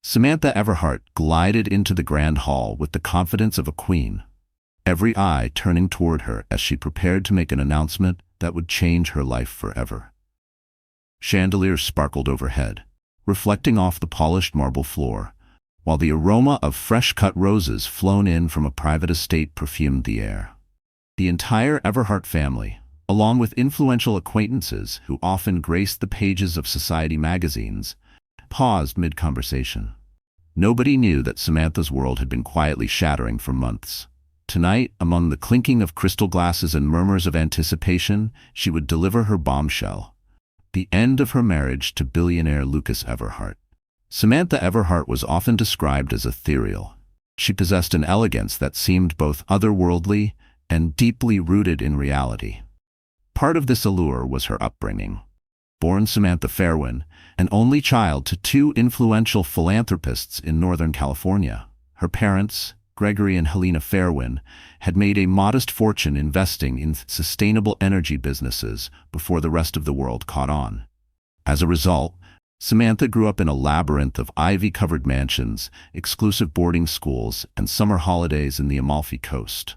Samantha Everhart glided into the grand hall with the confidence of a queen, every eye turning toward her as she prepared to make an announcement that would change her life forever. Chandeliers sparkled overhead, reflecting off the polished marble floor, while the aroma of fresh-cut roses flown in from a private estate perfumed the air. The entire Everhart family, along with influential acquaintances who often graced the pages of society magazines, paused mid-conversation. Nobody knew that Samantha's world had been quietly shattering for months. Tonight, among the clinking of crystal glasses and murmurs of anticipation, she would deliver her bombshell: the end of her marriage to billionaire Lucas Everhart. Samantha Everhart was often described as ethereal. She possessed an elegance that seemed both otherworldly and deeply rooted in reality. Part of this allure was her upbringing. Born Samantha Fairwin, an only child to two influential philanthropists in Northern California, her parents, Gregory and Helena Fairwin, had made a modest fortune investing in sustainable energy businesses before the rest of the world caught on. As a result, Samantha grew up in a labyrinth of ivy-covered mansions, exclusive boarding schools, and summer holidays in the Amalfi Coast.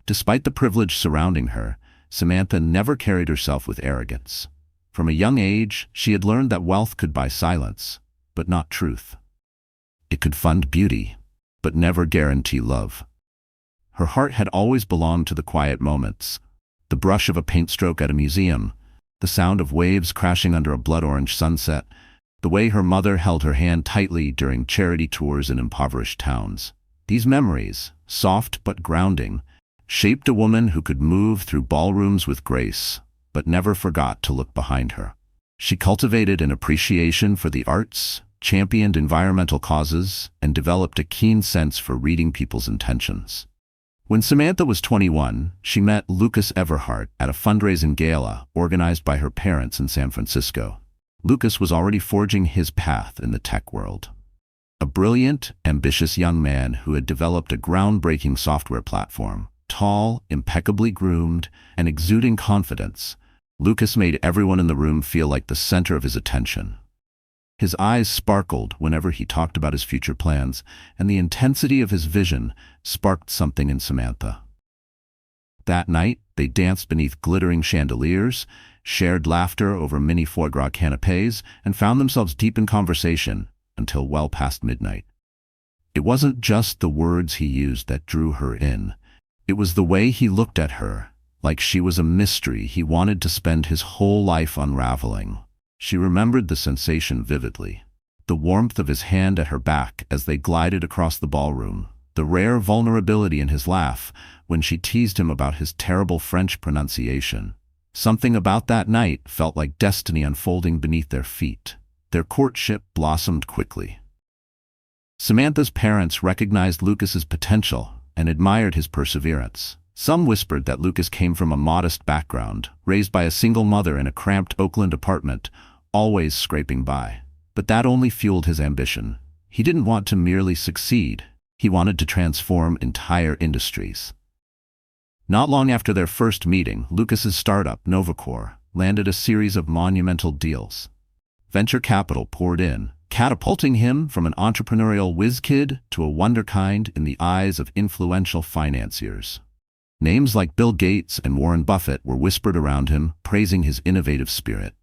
Despite the privilege surrounding her, Samantha never carried herself with arrogance. From a young age, she had learned that wealth could buy silence, but not truth. It could fund beauty, but never guarantee love. Her heart had always belonged to the quiet moments: the brush of a paint stroke at a museum, the sound of waves crashing under a blood-orange sunset, the way her mother held her hand tightly during charity tours in impoverished towns. These memories, soft but grounding, shaped a woman who could move through ballrooms with grace, but never forgot to look behind her. She cultivated an appreciation for the arts, championed environmental causes, and developed a keen sense for reading people's intentions. When Samantha was 21, she met Lucas Everhart at a fundraising gala organized by her parents in San Francisco. Lucas was already forging his path in the tech world. A brilliant, ambitious young man who had developed a groundbreaking software platform. Tall, impeccably groomed, and exuding confidence, Lucas made everyone in the room feel like the center of his attention. His eyes sparkled whenever he talked about his future plans, and the intensity of his vision sparked something in Samantha. That night, they danced beneath glittering chandeliers, shared laughter over mini foie gras canapés, and found themselves deep in conversation until well past midnight. It wasn't just the words he used that drew her in. It was the way he looked at her, like she was a mystery he wanted to spend his whole life unraveling. She remembered the sensation vividly: the warmth of his hand at her back as they glided across the ballroom, the rare vulnerability in his laugh when she teased him about his terrible French pronunciation. Something about that night felt like destiny unfolding beneath their feet. Their courtship blossomed quickly. Samantha's parents recognized Lucas's potential and admired his perseverance. Some whispered that Lucas came from a modest background, raised by a single mother in a cramped Oakland apartment, always scraping by. But that only fueled his ambition. He didn't want to merely succeed. He wanted to transform entire industries. Not long after their first meeting, Lucas's startup, Novacore, landed a series of monumental deals. Venture capital poured in, catapulting him from an entrepreneurial whiz-kid to a wonderkind in the eyes of influential financiers. Names like Bill Gates and Warren Buffett were whispered around him, praising his innovative spirit.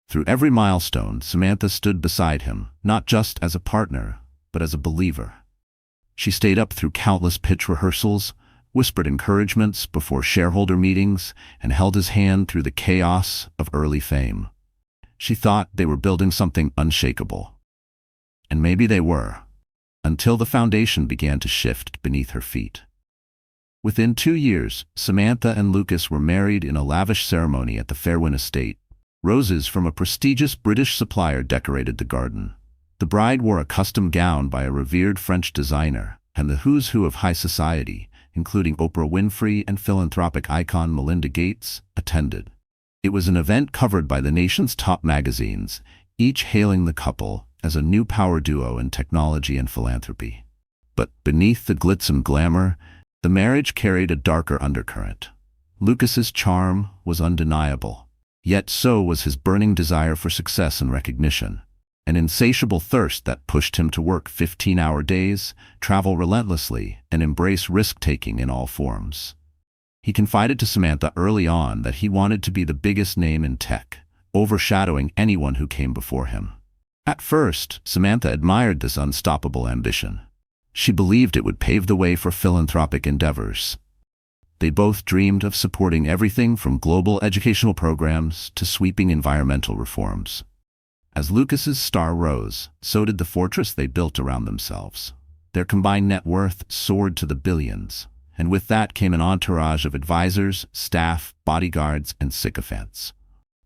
Through every milestone, Samantha stood beside him, not just as a partner, but as a believer. She stayed up through countless pitch rehearsals, whispered encouragements before shareholder meetings, and held his hand through the chaos of early fame. She thought they were building something unshakable. And maybe they were, until the foundation began to shift beneath her feet. Within 2 years, Samantha and Lucas were married in a lavish ceremony at the Fairwin estate. Roses from a prestigious British supplier decorated the garden. The bride wore a custom gown by a revered French designer, and the who's who of high society, including Oprah Winfrey and philanthropic icon Melinda Gates, attended. It was an event covered by the nation's top magazines, each hailing the couple as a new power duo in technology and philanthropy. But beneath the glitz and glamour, the marriage carried a darker undercurrent. Lucas's charm was undeniable, yet so was his burning desire for success and recognition. an insatiable thirst that pushed him to work 15-hour days, travel relentlessly, and embrace risk-taking in all forms. He confided to Samantha early on that he wanted to be the biggest name in tech, overshadowing anyone who came before him. At first, Samantha admired this unstoppable ambition. She believed it would pave the way for philanthropic endeavors. They both dreamed of supporting everything from global educational programs to sweeping environmental reforms. As Lucas's star rose, so did the fortress they built around themselves. Their combined net worth soared to the billions, and with that came an entourage of advisors, staff, bodyguards, and sycophants.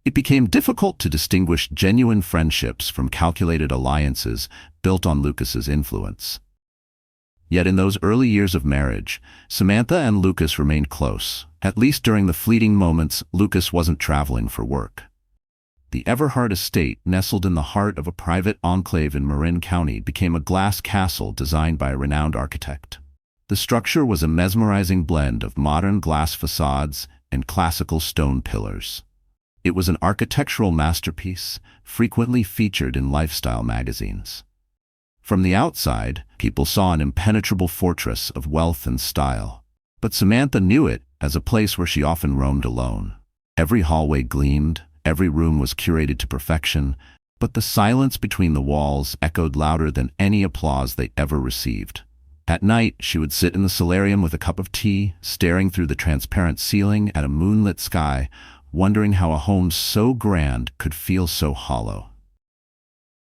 It became difficult to distinguish genuine friendships from calculated alliances built on Lucas's influence. Yet in those early years of marriage, Samantha and Lucas remained close. At least during the fleeting moments Lucas wasn't traveling for work. The Everhart estate, nestled in the heart of a private enclave in Marin County, became a glass castle designed by a renowned architect. The structure was a mesmerizing blend of modern glass facades and classical stone pillars. It was an architectural masterpiece, frequently featured in lifestyle magazines. From the outside, people saw an impenetrable fortress of wealth and style. But Samantha knew it as a place where she often roamed alone. Every hallway gleamed, every room was curated to perfection, but the silence between the walls echoed louder than any applause they ever received. At night, she would sit in the solarium with a cup of tea, staring through the transparent ceiling at a moonlit sky, wondering how a home so grand could feel so hollow.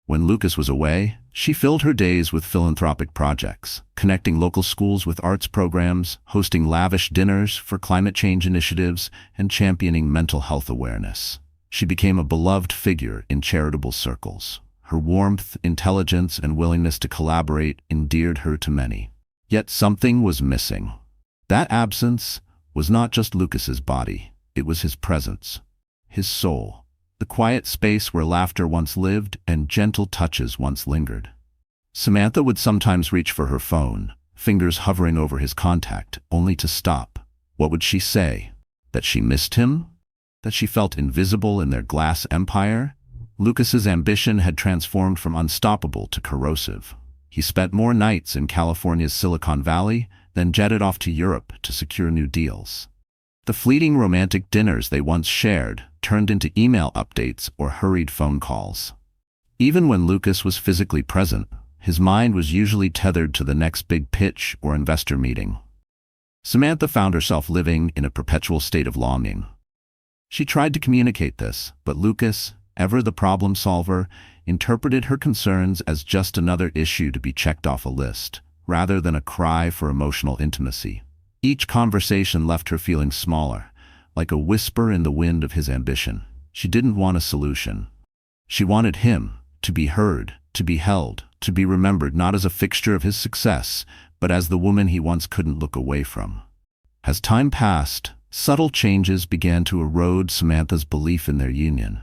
When Lucas was away, she filled her days with philanthropic projects, connecting local schools with arts programs, hosting lavish dinners for climate change initiatives, and championing mental health awareness. She became a beloved figure in charitable circles. Her warmth, intelligence, and willingness to collaborate endeared her to many. Yet something was missing. That absence was not just Lucas's body, it was his presence, his soul. The quiet space where laughter once lived and gentle touches once lingered. Samantha would sometimes reach for her phone, fingers hovering over his contact, only to stop. What would she say? That she missed him? That she felt invisible in their glass empire? Lucas's ambition had transformed from unstoppable to corrosive. He spent more nights in California's Silicon Valley than jetted off to Europe to secure new deals. The fleeting romantic dinners they once shared turned into email updates or hurried phone calls. Even when Lucas was physically present, his mind was usually tethered to the next big pitch or investor meeting. Samantha found herself living in a perpetual state of longing. She tried to communicate this, but Lucas, ever the problem solver, interpreted her concerns as just another issue to be checked off a list, rather than a cry for emotional intimacy. Each conversation left her feeling smaller, like a whisper in the wind of his ambition. She didn't want a solution. She wanted him to be heard, to be held, to be remembered not as a fixture of his success, but as the woman he once couldn't look away from. As time passed, subtle changes began to erode Samantha's belief in their union.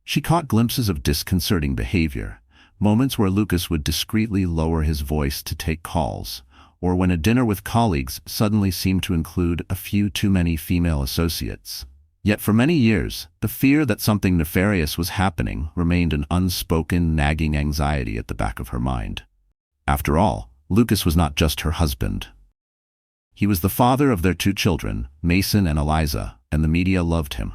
She caught glimpses of disconcerting behavior, moments where Lucas would discreetly lower his voice to take calls, or when a dinner with colleagues suddenly seemed to include a few too many female associates. Yet for many years, the fear that something nefarious was happening remained an unspoken, nagging anxiety at the back of her mind. After all, Lucas was not just her husband. He was the father of their 2 children, Mason and Eliza, and the media loved him.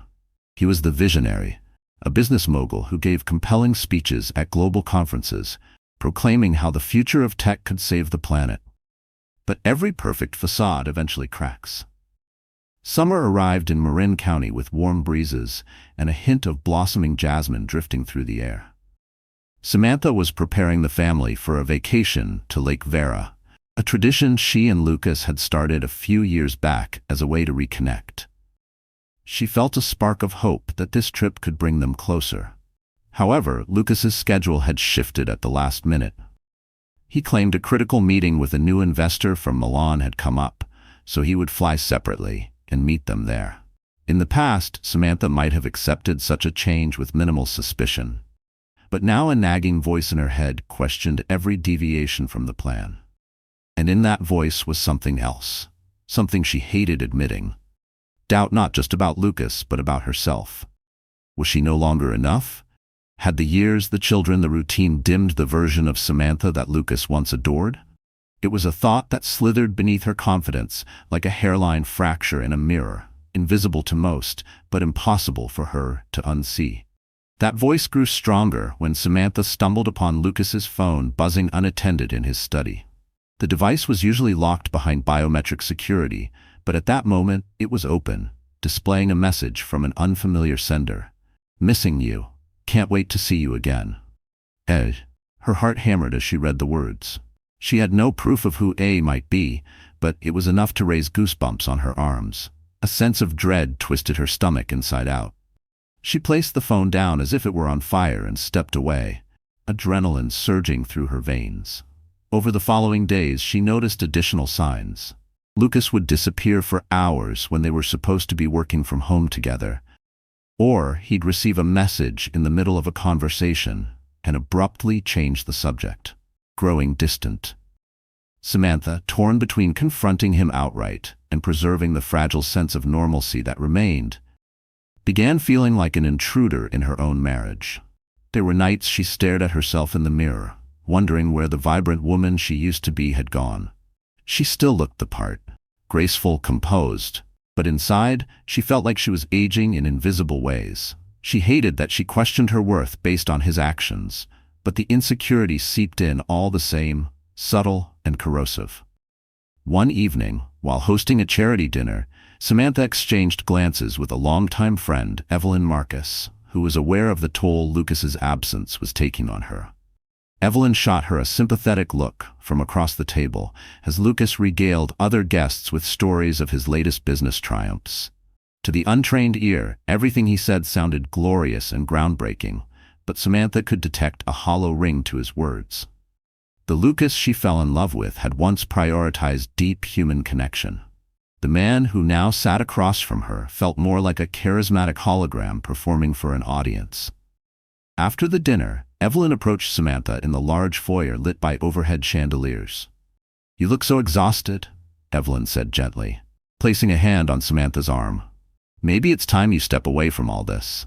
He was the visionary, a business mogul who gave compelling speeches at global conferences, proclaiming how the future of tech could save the planet. But every perfect facade eventually cracks. Summer arrived in Marin County with warm breezes and a hint of blossoming jasmine drifting through the air. Samantha was preparing the family for a vacation to Lake Vera, a tradition she and Lucas had started a few years back as a way to reconnect. She felt a spark of hope that this trip could bring them closer. However, Lucas's schedule had shifted at the last minute. He claimed a critical meeting with a new investor from Milan had come up, so he would fly separately and meet them there. In the past, Samantha might have accepted such a change with minimal suspicion. But now a nagging voice in her head questioned every deviation from the plan. And in that voice was something else, something she hated admitting. Doubt not just about Lucas, but about herself. Was she no longer enough? Had the years, the children, the routine dimmed the version of Samantha that Lucas once adored? It was a thought that slithered beneath her confidence like a hairline fracture in a mirror, invisible to most, but impossible for her to unsee. That voice grew stronger when Samantha stumbled upon Lucas's phone buzzing unattended in his study. The device was usually locked behind biometric security, but at that moment it was open, displaying a message from an unfamiliar sender. "Missing you. Can't wait to see you again." Her heart hammered as she read the words. She had no proof of who A might be, but it was enough to raise goosebumps on her arms. A sense of dread twisted her stomach inside out. She placed the phone down as if it were on fire and stepped away, adrenaline surging through her veins. Over the following days, she noticed additional signs. Lucas would disappear for hours when they were supposed to be working from home together. Or he'd receive a message in the middle of a conversation and abruptly change the subject, growing distant. Samantha, torn between confronting him outright and preserving the fragile sense of normalcy that remained, began feeling like an intruder in her own marriage. There were nights she stared at herself in the mirror, wondering where the vibrant woman she used to be had gone. She still looked the part, graceful, composed, but inside, she felt like she was aging in invisible ways. She hated that she questioned her worth based on his actions, but the insecurity seeped in all the same, subtle and corrosive. One evening, while hosting a charity dinner, Samantha exchanged glances with a longtime friend, Evelyn Marcus, who was aware of the toll Lucas's absence was taking on her. Evelyn shot her a sympathetic look from across the table as Lucas regaled other guests with stories of his latest business triumphs. To the untrained ear, everything he said sounded glorious and groundbreaking, but Samantha could detect a hollow ring to his words. The Lucas she fell in love with had once prioritized deep human connection. The man who now sat across from her felt more like a charismatic hologram performing for an audience. After the dinner, Evelyn approached Samantha in the large foyer lit by overhead chandeliers. "You look so exhausted," Evelyn said gently, placing a hand on Samantha's arm. "Maybe it's time you step away from all this.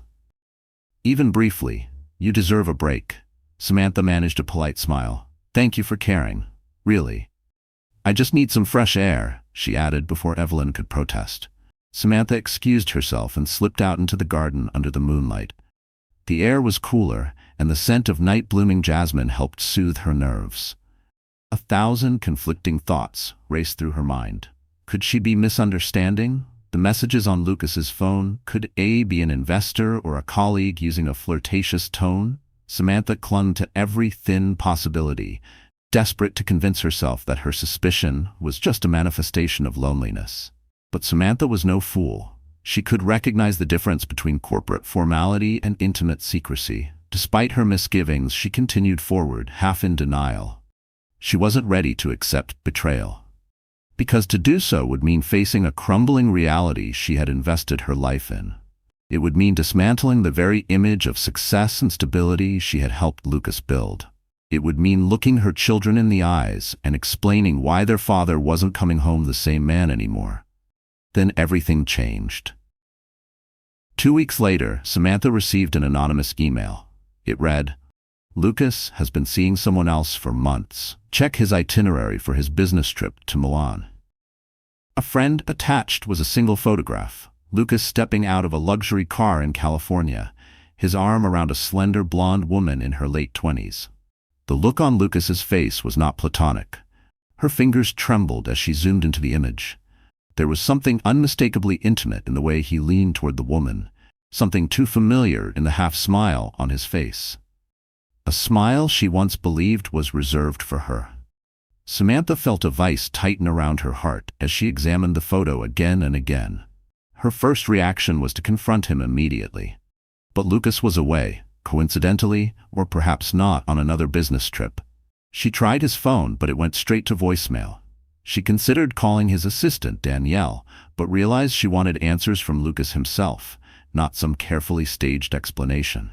Even briefly, you deserve a break." Samantha managed a polite smile. "Thank you for caring. Really. I just need some fresh air," she added before Evelyn could protest. Samantha excused herself and slipped out into the garden under the moonlight. The air was cooler, and the scent of night-blooming jasmine helped soothe her nerves. 1,000 conflicting thoughts raced through her mind. Could she be misunderstanding the messages on Lucas's phone? Could A be an investor or a colleague using a flirtatious tone? Samantha clung to every thin possibility, desperate to convince herself that her suspicion was just a manifestation of loneliness. But Samantha was no fool. She could recognize the difference between corporate formality and intimate secrecy. Despite her misgivings, she continued forward, half in denial. She wasn't ready to accept betrayal, because to do so would mean facing a crumbling reality she had invested her life in. It would mean dismantling the very image of success and stability she had helped Lucas build. It would mean looking her children in the eyes and explaining why their father wasn't coming home the same man anymore. Then everything changed. 2 weeks later, Samantha received an anonymous email. It read, "Lucas has been seeing someone else for months. Check his itinerary for his business trip to Milan." A friend attached was a single photograph. Lucas stepping out of a luxury car in California, his arm around a slender blonde woman in her late 20s. The look on Lucas's face was not platonic. Her fingers trembled as she zoomed into the image. There was something unmistakably intimate in the way he leaned toward the woman, something too familiar in the half-smile on his face. A smile she once believed was reserved for her. Samantha felt a vice tighten around her heart as she examined the photo again and again. Her first reaction was to confront him immediately. But Lucas was away, coincidentally, or perhaps not, on another business trip. She tried his phone, but it went straight to voicemail. She considered calling his assistant, Danielle, but realized she wanted answers from Lucas himself, not some carefully staged explanation.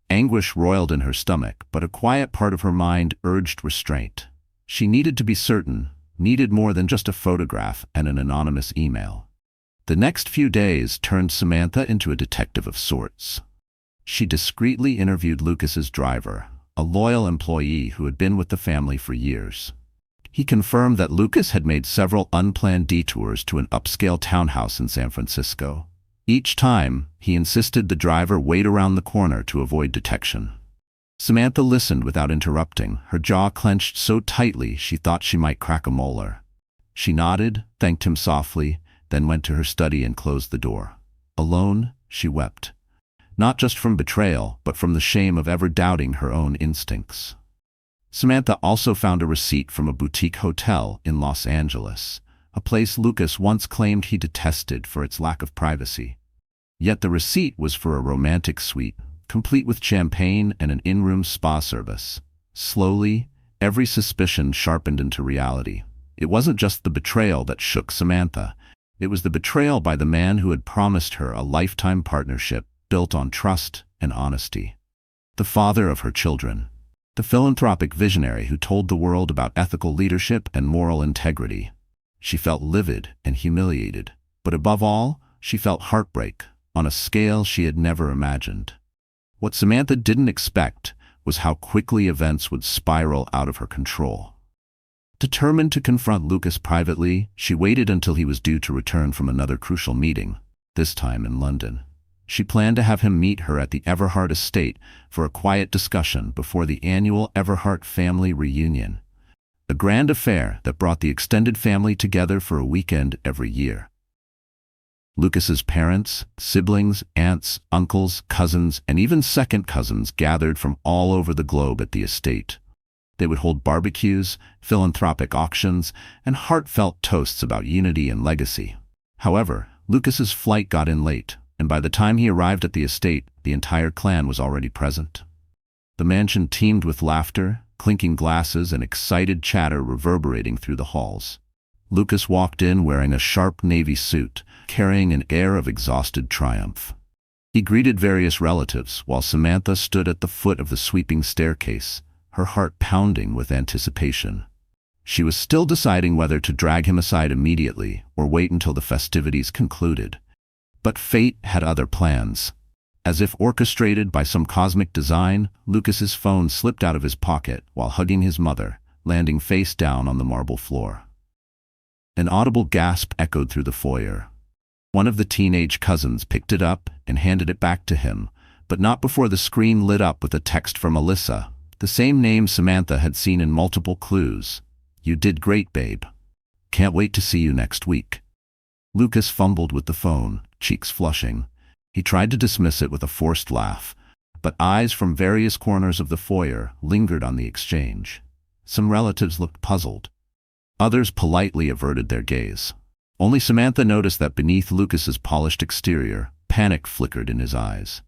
Anguish roiled in her stomach, but a quiet part of her mind urged restraint. She needed to be certain, needed more than just a photograph and an anonymous email. The next few days turned Samantha into a detective of sorts. She discreetly interviewed Lucas's driver, a loyal employee who had been with the family for years. He confirmed that Lucas had made several unplanned detours to an upscale townhouse in San Francisco. Each time, he insisted the driver wait around the corner to avoid detection. Samantha listened without interrupting, her jaw clenched so tightly she thought she might crack a molar. She nodded, thanked him softly, then went to her study and closed the door. Alone, she wept. Not just from betrayal, but from the shame of ever doubting her own instincts. Samantha also found a receipt from a boutique hotel in Los Angeles, a place Lucas once claimed he detested for its lack of privacy. Yet the receipt was for a romantic suite, complete with champagne and an in-room spa service. Slowly, every suspicion sharpened into reality. It wasn't just the betrayal that shook Samantha. It was the betrayal by the man who had promised her a lifetime partnership built on trust and honesty. The father of her children. The philanthropic visionary who told the world about ethical leadership and moral integrity. She felt livid and humiliated, but above all, she felt heartbreak on a scale she had never imagined. What Samantha didn't expect was how quickly events would spiral out of her control. Determined to confront Lucas privately, she waited until he was due to return from another crucial meeting, this time in London. She planned to have him meet her at the Everhart estate for a quiet discussion before the annual Everhart family reunion, a grand affair that brought the extended family together for a weekend every year. Lucas's parents, siblings, aunts, uncles, cousins, and even second cousins gathered from all over the globe at the estate. They would hold barbecues, philanthropic auctions, and heartfelt toasts about unity and legacy. However, Lucas's flight got in late, and by the time he arrived at the estate, the entire clan was already present. The mansion teemed with laughter, clinking glasses, and excited chatter reverberating through the halls. Lucas walked in wearing a sharp navy suit, carrying an air of exhausted triumph. He greeted various relatives, while Samantha stood at the foot of the sweeping staircase, her heart pounding with anticipation. She was still deciding whether to drag him aside immediately or wait until the festivities concluded. But fate had other plans. As if orchestrated by some cosmic design, Lucas's phone slipped out of his pocket while hugging his mother, landing face down on the marble floor. An audible gasp echoed through the foyer. One of the teenage cousins picked it up and handed it back to him, but not before the screen lit up with a text from Alyssa, the same name Samantha had seen in multiple clues. "You did great, babe. Can't wait to see you next week." Lucas fumbled with the phone, cheeks flushing. He tried to dismiss it with a forced laugh, but eyes from various corners of the foyer lingered on the exchange. Some relatives looked puzzled. Others politely averted their gaze. Only Samantha noticed that beneath Lucas's polished exterior, panic flickered in his eyes.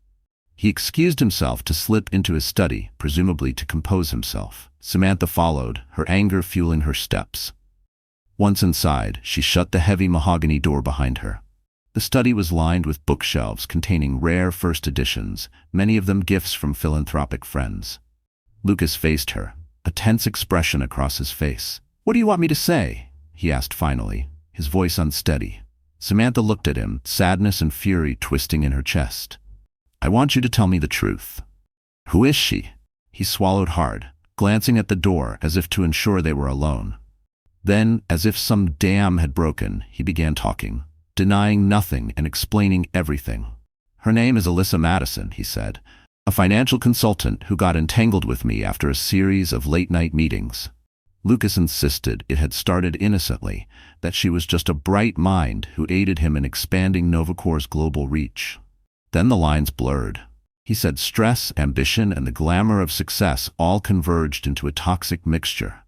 He excused himself to slip into his study, presumably to compose himself. Samantha followed, her anger fueling her steps. Once inside, she shut the heavy mahogany door behind her. The study was lined with bookshelves containing rare first editions, many of them gifts from philanthropic friends. Lucas faced her, a tense expression across his face. "What do you want me to say?" he asked finally, his voice unsteady. Samantha looked at him, sadness and fury twisting in her chest. "I want you to tell me the truth. Who is she?" He swallowed hard, glancing at the door as if to ensure they were alone. Then, as if some dam had broken, he began talking, denying nothing and explaining everything. "Her name is Alyssa Madison," he said, "a financial consultant who got entangled with me after a series of late-night meetings." Lucas insisted it had started innocently, that she was just a bright mind who aided him in expanding Novacore's global reach. Then the lines blurred. He said stress, ambition, and the glamour of success all converged into a toxic mixture.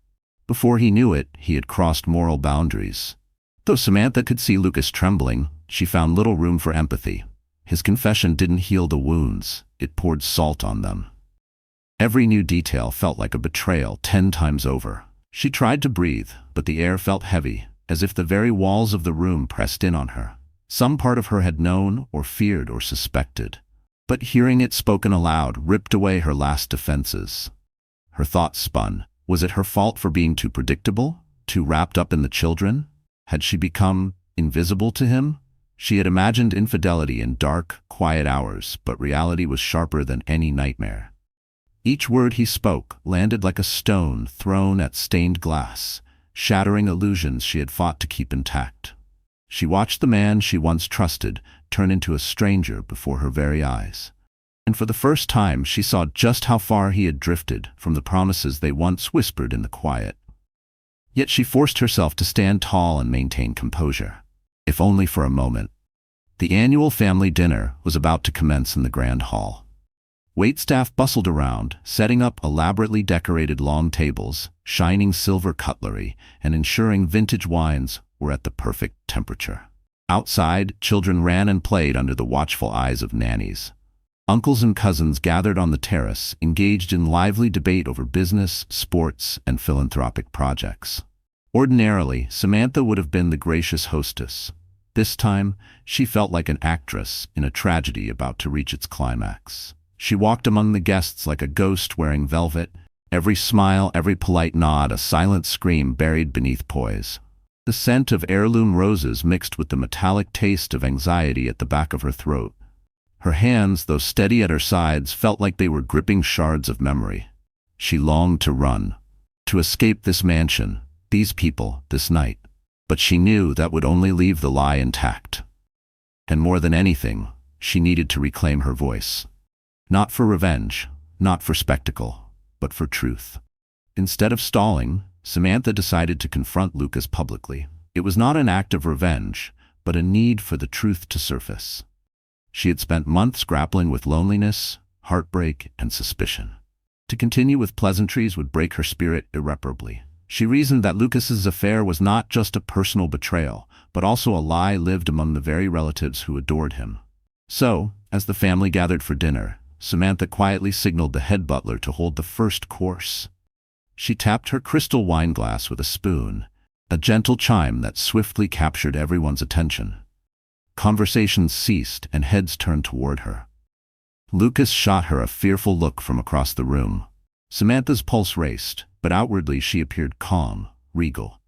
Before he knew it, he had crossed moral boundaries. Though Samantha could see Lucas trembling, she found little room for empathy. His confession didn't heal the wounds, it poured salt on them. Every new detail felt like a betrayal 10 times over. She tried to breathe, but the air felt heavy, as if the very walls of the room pressed in on her. Some part of her had known, or feared, or suspected. But hearing it spoken aloud ripped away her last defenses. Her thoughts spun. Was it her fault for being too predictable? Too wrapped up in the children? Had she become invisible to him? She had imagined infidelity in dark, quiet hours, but reality was sharper than any nightmare. Each word he spoke landed like a stone thrown at stained glass, shattering illusions she had fought to keep intact. She watched the man she once trusted turn into a stranger before her very eyes. And for the first time she saw just how far he had drifted from the promises they once whispered in the quiet. Yet she forced herself to stand tall and maintain composure, if only for a moment. The annual family dinner was about to commence in the grand hall. Waitstaff bustled around, setting up elaborately decorated long tables, shining silver cutlery, and ensuring vintage wines were at the perfect temperature. Outside, children ran and played under the watchful eyes of nannies. Uncles and cousins gathered on the terrace, engaged in lively debate over business, sports, and philanthropic projects. Ordinarily, Samantha would have been the gracious hostess. This time, she felt like an actress in a tragedy about to reach its climax. She walked among the guests like a ghost wearing velvet, every smile, every polite nod a silent scream buried beneath poise. The scent of heirloom roses mixed with the metallic taste of anxiety at the back of her throat. Her hands, though steady at her sides, felt like they were gripping shards of memory. She longed to run, to escape this mansion, these people, this night. But she knew that would only leave the lie intact. And more than anything, she needed to reclaim her voice. Not for revenge, not for spectacle, but for truth. Instead of stalling, Samantha decided to confront Lucas publicly. It was not an act of revenge, but a need for the truth to surface. She had spent months grappling with loneliness, heartbreak, and suspicion. To continue with pleasantries would break her spirit irreparably. She reasoned that Lucas's affair was not just a personal betrayal, but also a lie lived among the very relatives who adored him. So, as the family gathered for dinner, Samantha quietly signaled the head butler to hold the first course. She tapped her crystal wine glass with a spoon, a gentle chime that swiftly captured everyone's attention. Conversations ceased and heads turned toward her. Lucas shot her a fearful look from across the room. Samantha's pulse raced, but outwardly she appeared calm, regal.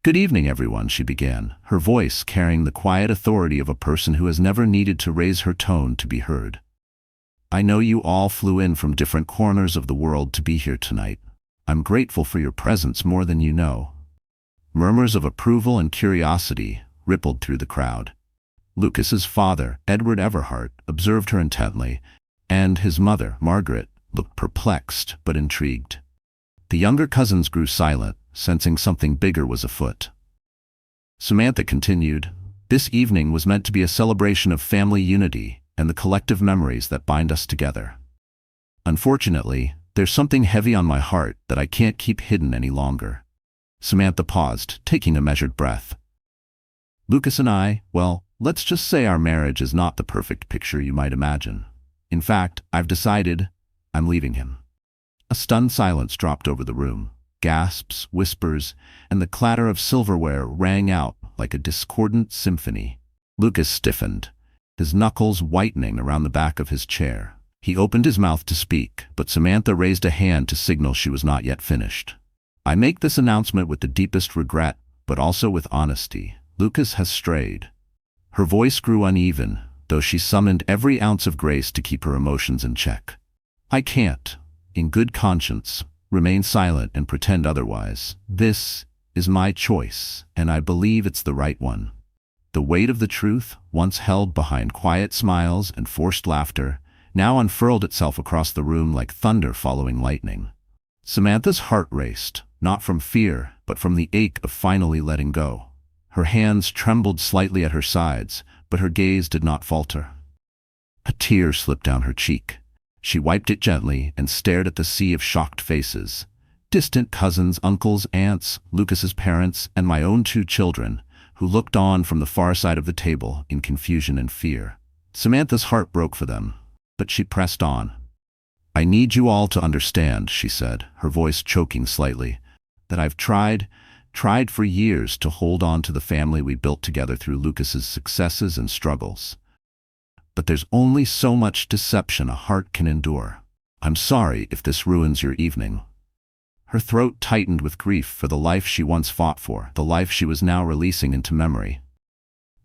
"Good evening, everyone," she began, her voice carrying the quiet authority of a person who has never needed to raise her tone to be heard. "I know you all flew in from different corners of the world to be here tonight. I'm grateful for your presence more than you know." Murmurs of approval and curiosity rippled through the crowd. Lucas's father, Edward Everhart, observed her intently, and his mother, Margaret, looked perplexed but intrigued. The younger cousins grew silent, sensing something bigger was afoot. Samantha continued, "This evening was meant to be a celebration of family unity and the collective memories that bind us together. Unfortunately, there's something heavy on my heart that I can't keep hidden any longer." Samantha paused, taking a measured breath. "Lucas and I, well, let's just say our marriage is not the perfect picture you might imagine. In fact, I've decided I'm leaving him." A stunned silence dropped over the room. Gasps, whispers, and the clatter of silverware rang out like a discordant symphony. Lucas stiffened, his knuckles whitening around the back of his chair. He opened his mouth to speak, but Samantha raised a hand to signal she was not yet finished. "I make this announcement with the deepest regret, but also with honesty. Lucas has strayed." Her voice grew uneven, though she summoned every ounce of grace to keep her emotions in check. "I can't, in good conscience, remain silent and pretend otherwise. This is my choice, and I believe it's the right one." The weight of the truth, once held behind quiet smiles and forced laughter, now unfurled itself across the room like thunder following lightning. Samantha's heart raced, not from fear, but from the ache of finally letting go. Her hands trembled slightly at her sides, but her gaze did not falter. A tear slipped down her cheek. She wiped it gently and stared at the sea of shocked faces. Distant cousins, uncles, aunts, Lucas's parents, and my own 2 children, who looked on from the far side of the table in confusion and fear. Samantha's heart broke for them, but she pressed on. "I need you all to understand," she said, her voice choking slightly, "that I've tried for years to hold on to the family we built together through Lucas's successes and struggles. But there's only so much deception a heart can endure. I'm sorry if this ruins your evening." Her throat tightened with grief for the life she once fought for, the life she was now releasing into memory.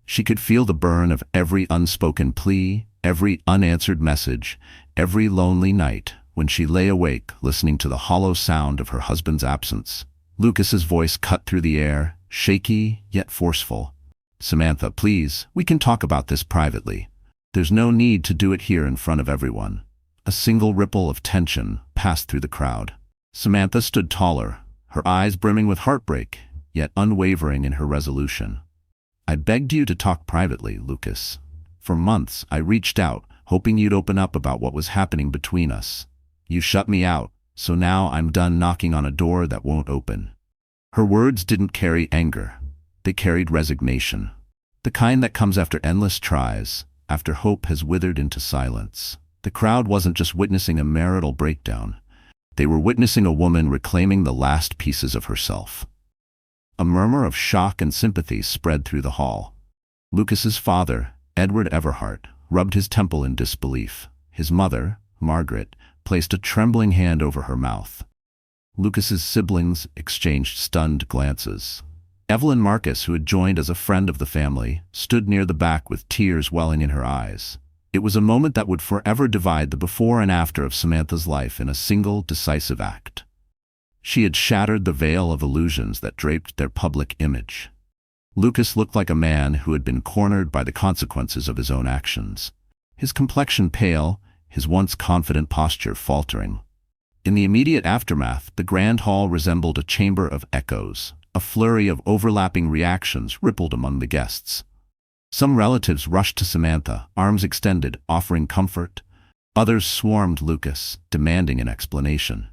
She could feel the burn of every unspoken plea, every unanswered message, every lonely night when she lay awake listening to the hollow sound of her husband's absence. Lucas's voice cut through the air, shaky yet forceful. "Samantha, please, we can talk about this privately. There's no need to do it here in front of everyone." A single ripple of tension passed through the crowd. Samantha stood taller, her eyes brimming with heartbreak, yet unwavering in her resolution. "I begged you to talk privately, Lucas. For months I reached out, hoping you'd open up about what was happening between us. You shut me out, so now I'm done knocking on a door that won't open." Her words didn't carry anger. They carried resignation. The kind that comes after endless tries, after hope has withered into silence. The crowd wasn't just witnessing a marital breakdown. They were witnessing a woman reclaiming the last pieces of herself. A murmur of shock and sympathy spread through the hall. Lucas's father, Edward Everhart, rubbed his temple in disbelief. His mother, Margaret, placed a trembling hand over her mouth. Lucas's siblings exchanged stunned glances. Evelyn Marcus, who had joined as a friend of the family, stood near the back with tears welling in her eyes. It was a moment that would forever divide the before and after of Samantha's life in a single, decisive act. She had shattered the veil of illusions that draped their public image. Lucas looked like a man who had been cornered by the consequences of his own actions. His complexion pale, his once confident posture faltering. In the immediate aftermath, the grand hall resembled a chamber of echoes. A flurry of overlapping reactions rippled among the guests. Some relatives rushed to Samantha, arms extended, offering comfort. Others swarmed Lucas, demanding an explanation.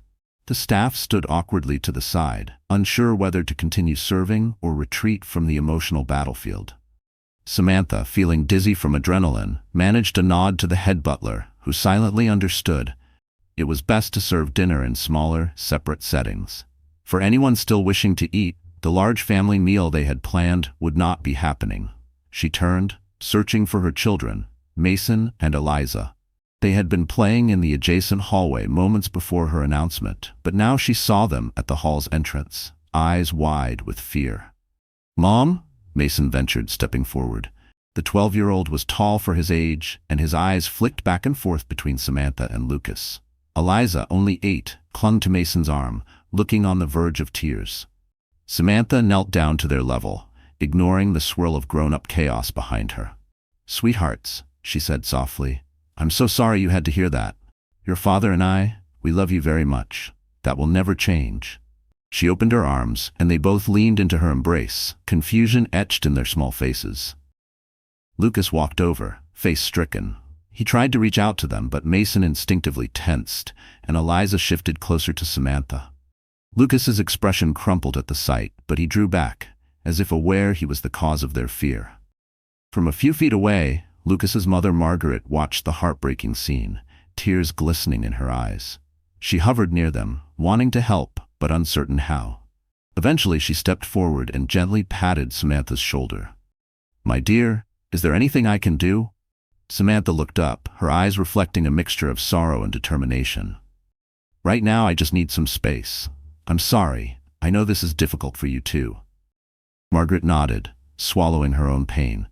The staff stood awkwardly to the side, unsure whether to continue serving or retreat from the emotional battlefield. Samantha, feeling dizzy from adrenaline, managed a nod to the head butler, who silently understood. It was best to serve dinner in smaller, separate settings. For anyone still wishing to eat, the large family meal they had planned would not be happening. She turned, searching for her children, Mason and Eliza. They had been playing in the adjacent hallway moments before her announcement, but now she saw them at the hall's entrance, eyes wide with fear. "Mom?" Mason ventured, stepping forward. The 12-year-old was tall for his age, and his eyes flicked back and forth between Samantha and Lucas. Eliza, only 8, clung to Mason's arm, looking on the verge of tears. Samantha knelt down to their level, ignoring the swirl of grown-up chaos behind her. "Sweethearts," she said softly, "I'm so sorry you had to hear that. Your father and I, we love you very much. That will never change." She opened her arms, and they both leaned into her embrace, confusion etched in their small faces. Lucas walked over, face stricken. He tried to reach out to them, but Mason instinctively tensed, and Eliza shifted closer to Samantha. Lucas's expression crumpled at the sight, but he drew back, as if aware he was the cause of their fear. From a few feet away, Lucas's mother Margaret watched the heartbreaking scene, tears glistening in her eyes. She hovered near them, wanting to help, but uncertain how. Eventually she stepped forward and gently patted Samantha's shoulder. "My dear, is there anything I can do?" Samantha looked up, her eyes reflecting a mixture of sorrow and determination. "Right now I just need some space. I'm sorry, I know this is difficult for you too." Margaret nodded, swallowing her own pain.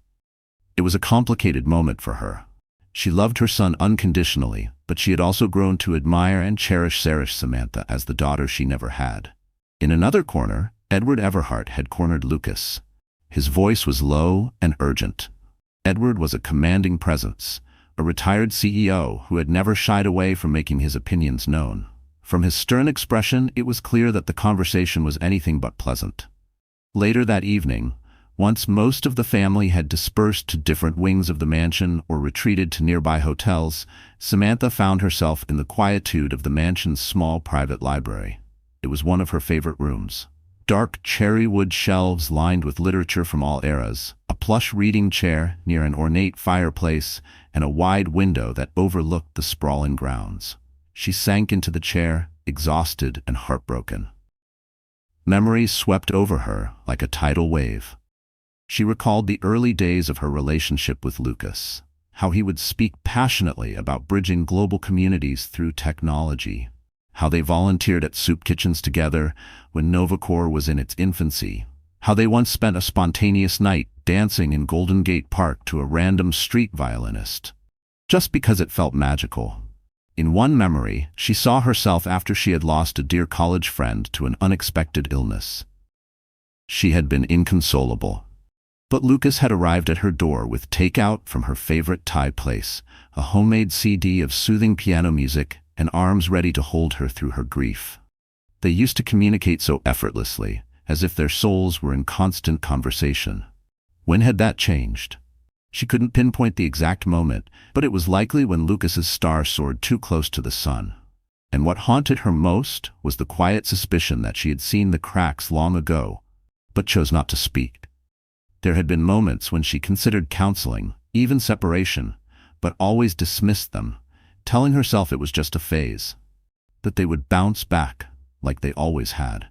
It was a complicated moment for her. She loved her son unconditionally, but she had also grown to admire and cherish Samantha as the daughter she never had. In another corner, Edward Everhart had cornered Lucas. His voice was low and urgent. Edward was a commanding presence, a retired CEO who had never shied away from making his opinions known. From his stern expression, it was clear that the conversation was anything but pleasant. Later that evening, once most of the family had dispersed to different wings of the mansion or retreated to nearby hotels, Samantha found herself in the quietude of the mansion's small private library. It was one of her favorite rooms. Dark cherry wood shelves lined with literature from all eras, a plush reading chair near an ornate fireplace, and a wide window that overlooked the sprawling grounds. She sank into the chair, exhausted and heartbroken. Memories swept over her like a tidal wave. She recalled the early days of her relationship with Lucas, how he would speak passionately about bridging global communities through technology, how they volunteered at soup kitchens together when Novacore was in its infancy, how they once spent a spontaneous night dancing in Golden Gate Park to a random street violinist, just because it felt magical. In one memory, she saw herself after she had lost a dear college friend to an unexpected illness. She had been inconsolable. But Lucas had arrived at her door with takeout from her favorite Thai place, a homemade CD of soothing piano music, and arms ready to hold her through her grief. They used to communicate so effortlessly, as if their souls were in constant conversation. When had that changed? She couldn't pinpoint the exact moment, but it was likely when Lucas's star soared too close to the sun. And what haunted her most was the quiet suspicion that she had seen the cracks long ago, but chose not to speak. There had been moments when she considered counseling, even separation, but always dismissed them, telling herself it was just a phase, that they would bounce back, like they always had.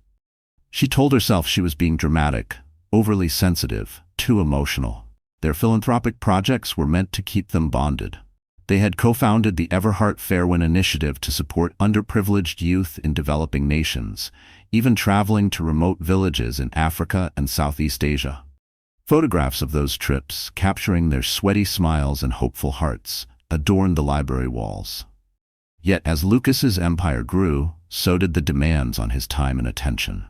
She told herself she was being dramatic, overly sensitive, too emotional. Their philanthropic projects were meant to keep them bonded. They had co-founded the Everhart Fairwin initiative to support underprivileged youth in developing nations, even traveling to remote villages in Africa and Southeast Asia. Photographs of those trips, capturing their sweaty smiles and hopeful hearts, adorned the library walls. Yet as Lucas's empire grew, so did the demands on his time and attention.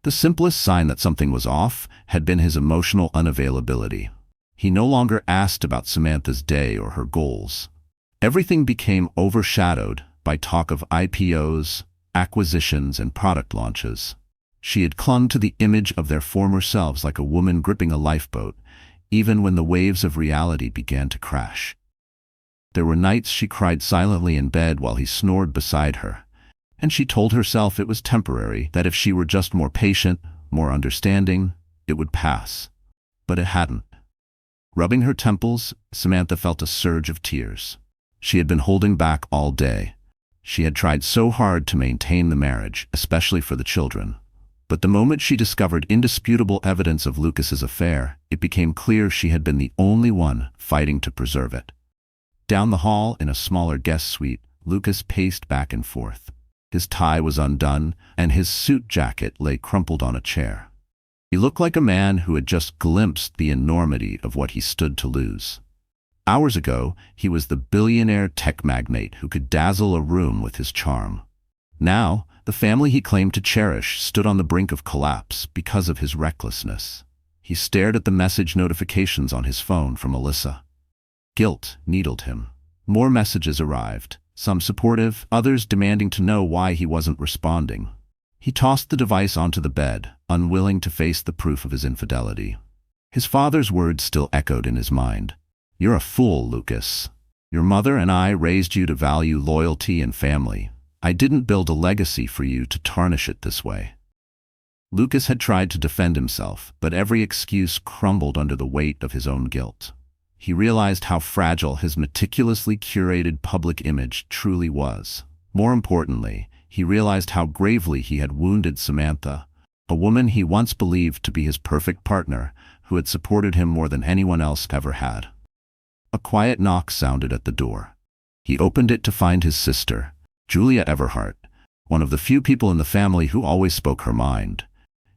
The simplest sign that something was off had been his emotional unavailability. He no longer asked about Samantha's day or her goals. Everything became overshadowed by talk of IPOs, acquisitions, and product launches. She had clung to the image of their former selves like a woman gripping a lifeboat, even when the waves of reality began to crash. There were nights she cried silently in bed while he snored beside her, and she told herself it was temporary, that if she were just more patient, more understanding, it would pass. But it hadn't. Rubbing her temples, Samantha felt a surge of tears. She had been holding back all day. She had tried so hard to maintain the marriage, especially for the children. But the moment she discovered indisputable evidence of Lucas's affair, it became clear she had been the only one fighting to preserve it. Down the hall, in a smaller guest suite, Lucas paced back and forth. His tie was undone, and his suit jacket lay crumpled on a chair. He looked like a man who had just glimpsed the enormity of what he stood to lose. Hours ago, he was the billionaire tech magnate who could dazzle a room with his charm. Now, the family he claimed to cherish stood on the brink of collapse because of his recklessness. He stared at the message notifications on his phone from Alyssa. Guilt needled him. More messages arrived, some supportive, others demanding to know why he wasn't responding. He tossed the device onto the bed, unwilling to face the proof of his infidelity. His father's words still echoed in his mind. "You're a fool, Lucas. Your mother and I raised you to value loyalty and family. I didn't build a legacy for you to tarnish it this way." Lucas had tried to defend himself, but every excuse crumbled under the weight of his own guilt. He realized how fragile his meticulously curated public image truly was. More importantly, he realized how gravely he had wounded Samantha, a woman he once believed to be his perfect partner, who had supported him more than anyone else ever had. A quiet knock sounded at the door. He opened it to find his sister, Julia Everhart, one of the few people in the family who always spoke her mind.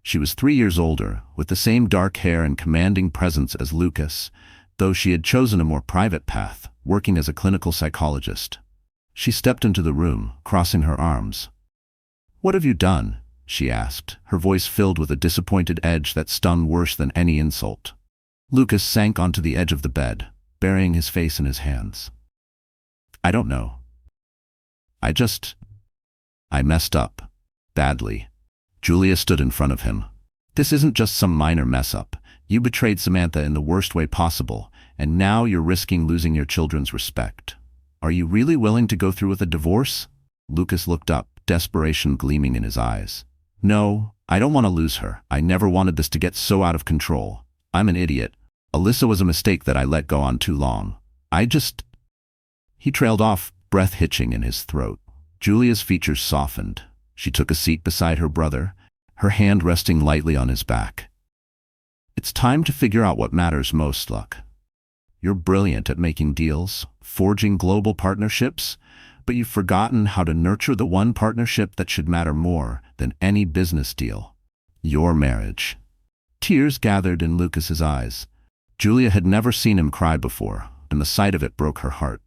She was 3 years older, with the same dark hair and commanding presence as Lucas, though she had chosen a more private path, working as a clinical psychologist. She stepped into the room, crossing her arms. "What have you done?" she asked, her voice filled with a disappointed edge that stung worse than any insult. Lucas sank onto the edge of the bed, burying his face in his hands. "I don't know. I messed up. Badly." Julia stood in front of him. "This isn't just some minor mess-up. You betrayed Samantha in the worst way possible, and now you're risking losing your children's respect. Are you really willing to go through with a divorce?" Lucas looked up, desperation gleaming in his eyes. "No, I don't want to lose her. I never wanted this to get so out of control. I'm an idiot. Alyssa was a mistake that I let go on too long. He trailed off, breath hitching in his throat. Julia's features softened. She took a seat beside her brother, her hand resting lightly on his back. "It's time to figure out what matters most, Luck. You're brilliant at making deals, forging global partnerships, but you've forgotten how to nurture the one partnership that should matter more than any business deal: your marriage." Tears gathered in Lucas's eyes. Julia had never seen him cry before, and the sight of it broke her heart.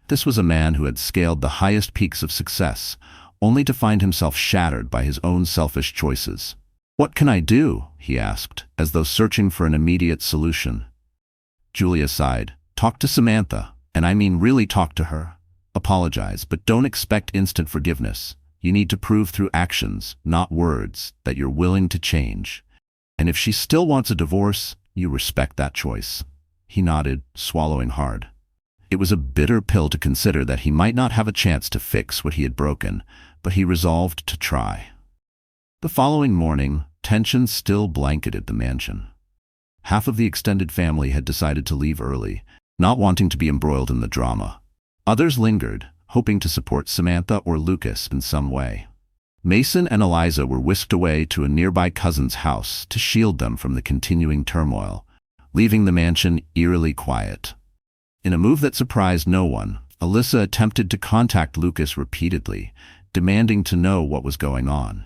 This was a man who had scaled the highest peaks of success, only to find himself shattered by his own selfish choices. "What can I do?" he asked, as though searching for an immediate solution. Julia sighed. "Talk to Samantha, and I mean really talk to her. Apologize, but don't expect instant forgiveness. You need to prove through actions, not words, that you're willing to change. And if she still wants a divorce, you respect that choice." He nodded, swallowing hard. It was a bitter pill to consider that he might not have a chance to fix what he had broken, but he resolved to try. The following morning, tension still blanketed the mansion. Half of the extended family had decided to leave early, not wanting to be embroiled in the drama. Others lingered, hoping to support Samantha or Lucas in some way. Mason and Eliza were whisked away to a nearby cousin's house to shield them from the continuing turmoil, leaving the mansion eerily quiet. In a move that surprised no one, Alyssa attempted to contact Lucas repeatedly, demanding to know what was going on.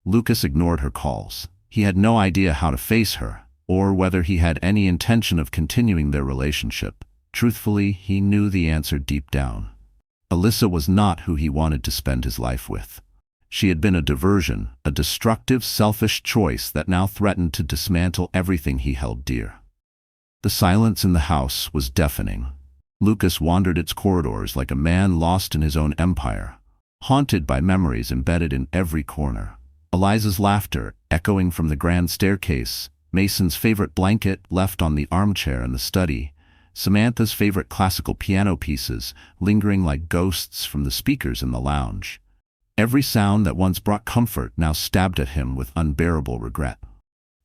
Lucas ignored her calls. He had no idea how to face her, or whether he had any intention of continuing their relationship. Truthfully, he knew the answer deep down. Alyssa was not who he wanted to spend his life with. She had been a diversion, a destructive, selfish choice that now threatened to dismantle everything he held dear. The silence in the house was deafening. Lucas wandered its corridors like a man lost in his own empire, haunted by memories embedded in every corner. Eliza's laughter echoing from the grand staircase, Mason's favorite blanket left on the armchair in the study, Samantha's favorite classical piano pieces lingering like ghosts from the speakers in the lounge. Every sound that once brought comfort now stabbed at him with unbearable regret.